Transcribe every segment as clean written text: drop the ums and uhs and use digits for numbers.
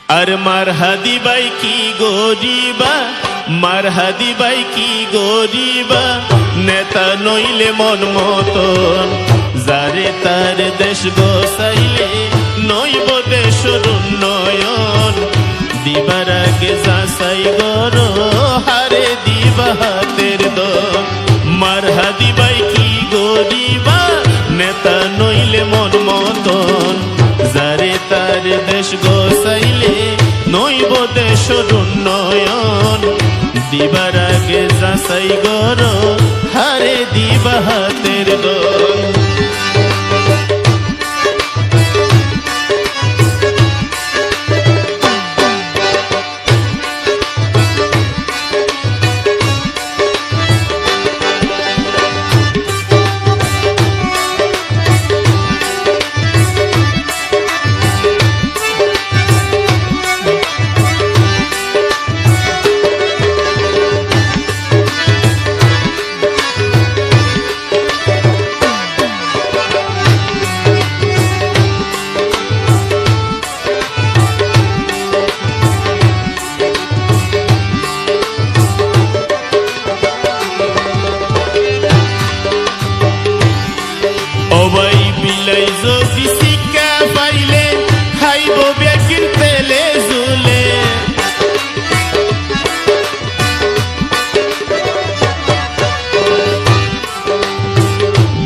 আর মারহাদি by কি গরিবা, মারহাদি by কি গরিবা, নেতা নইলে মন মতন, যারে তার দেশ বসাইলে নইব দেশের উন্নয়ন। দিবার আগে যাচাই করো, হারে দিবা হাতের দম। মারহাদি বাই কি গরিবা, নেতা নইলে মন মতন, যারে তার দেশ গোসাইলে নইব দেশের উন্নয়ন। দিবার আগে যাচাই করো, হারে দিবা হাতের দম। যদি শিক্ষা পাইলে খাইব বেকির তেলে জুলে,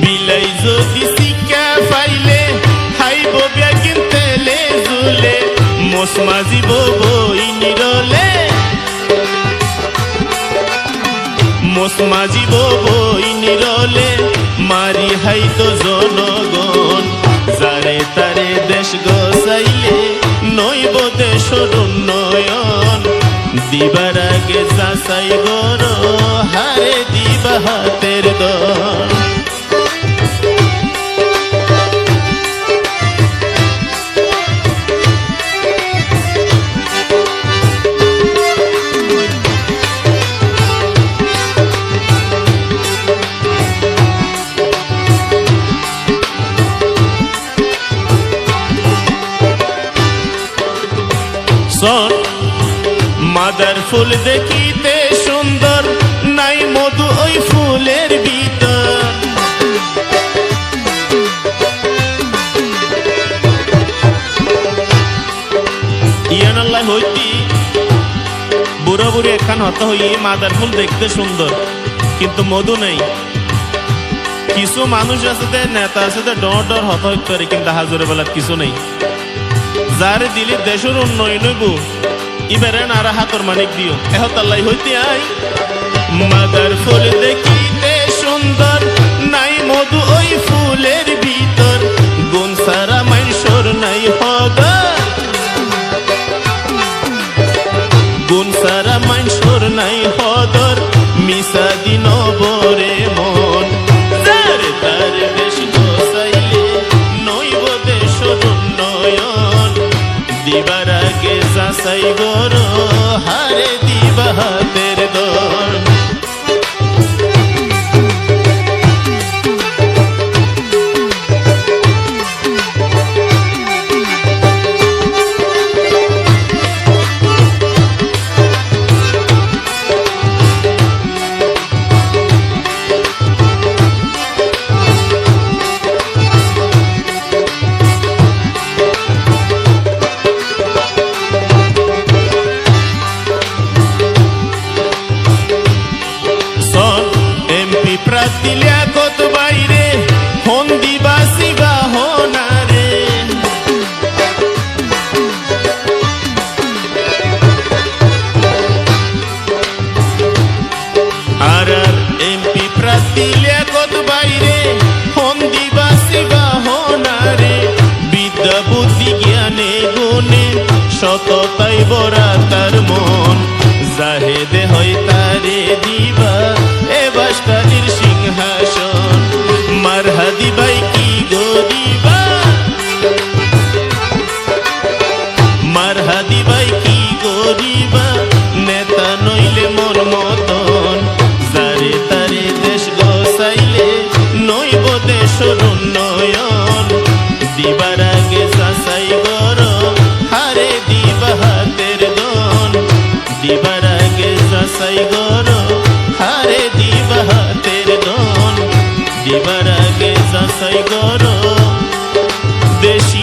বিলাই যদি শিক্ষা পাইলে খাইব বেকির তেলে জুলে, মোস মাজিব বই নিরলে, মোস মাজিব বই নিরলে, মারি হাইতো জনগণ, যারে তারে দেশ গোসাইলে নইব দেশের উন্নয়ন। দিবার আগে যাচাই করো, হারে দিবা হাতের দম। মাদার ফুল দেখিতে সুন্দর, নাই মধু ওই ফুলের ভিতর। ইয়ানাল্লাহ হইতি বুড়ো বুড়ি একখান হত হইয়ে মাদার ফুল দেখতে সুন্দর, কিন্তু মধু নেই। কিছু মানুষ আছে, নেতা আছে ডর ডর হত হইতে পারে, কিন্তু হাজুরে বেলার কিছু নেই। যারে দিলি দেশের উন্নয়ন হইব, ইবেরে নারা হাতর মানিক দিও, এহতাল্লাই হইতে আই। মাদার ফুল দেখিতে সুন্দর, নাই মধু ওই ফুলের ভিতর, গুণ সারা মানুষের নাই হদা, গুণ সারা মানুষের নাই হদর, মিশা দিন বরে মন, যারে তার দেশ গোসাইলে নইব দেশের উন্নয়ন। দিবার আগে যাচাই করো, হারে দিবা হাতের দম। দিলে কত বাইরে হন দিবাসি বা হনারে, আর এমপি প্রার্থী কত বাইরে হন দিবাসি বা হনারে, বিদ্যা বুদ্ধি জ্ঞানে গুণে সততাই বরা তার মন, জাহেদে হয় তারে দিবা এ বাসটালির সিংহাসন। মারহাদি বাই কি গরিবা, মারহাদি বাই কি গরিবা, নেতা নইলে মন মতন, যারে তারে দেশ গোসাইলে নইব দেশের উন্নয়ন। দিবার আগে যাচাই করো, হারে দিবা যাচাই গরো হারে দিবা হাতের দন দিবার আগে যাচাই গরো দেশি